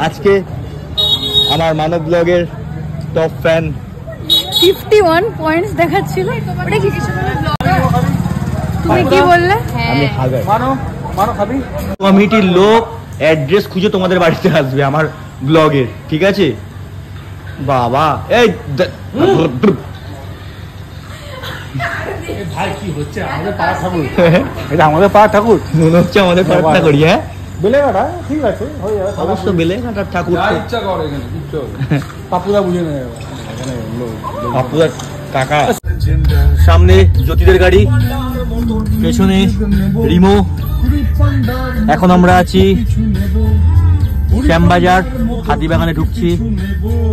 আজকে আমার মানব ব্লগের টপ ফ্যান 51 পয়েন্টস দেখাচ্ছিল। ওটা কি কিছু বলে ব্লগার? তুমি কি বললে? আমি হাগার মানো খাবি কমিটির লোক অ্যাড্রেস খুঁজে তোমাদের বাড়িতে আসবে আমার ব্লগের, ঠিক আছে? বাবা এই ভাই কি হচ্ছে? আমাদের পাড়া ঠাকুর, এটা আমাদের পাড়া ঠাকুর মনে হচ্ছে আমাদের পাড়ার ঠাকুর। হ্যাঁ বেলেঘাটা, ঠিক আছে হয়ে যাবে। অবশ্য বেলেঘাটার ঠাকুর ইচ্ছা করে এখানে পাপুদা বুঝে নেয় এখানে আপনার কাকা। সামনে জ্যোতিদের গাড়ি, পেছনে রিমো। এখন আমরা আছি শ্যামবাজার, হাতিবাগানে ঢুকছি।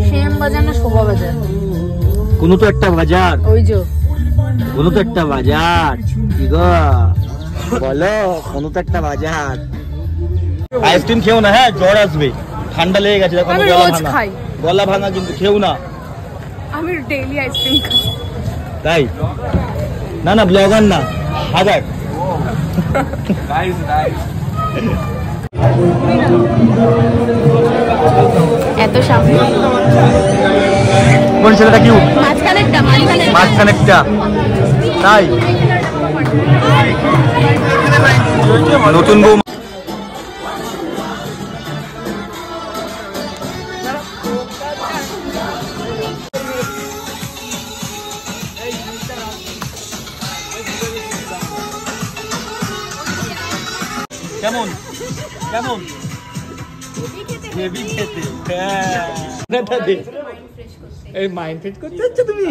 শ্যামবাজার না শোভা বাজার? কোনো তো একটা বাজার, ওই যে কোনো তো একটা বাজার। কি গো বলো, কোনো তো একটা বাজার। আইসক্রিম খেও না, হ্যাঁ জ্বর আসবে, ঠান্ডা লেগে গেছে। আমি রোজ খাই। গলা ভাঙা কিন্তু খেও না। আমি ডেইলি আইসক্রিম খাই। তাই না? না ব্লগার না, হাজার। এত সামনে কোন ছেলেটা কিউট? মাঝখানেরটা। তাই নতুন বউ কেমন কেমন? হেভি খেতে। এই মাইন্ড ফ্রেশ করতে হচ্ছে তুমি।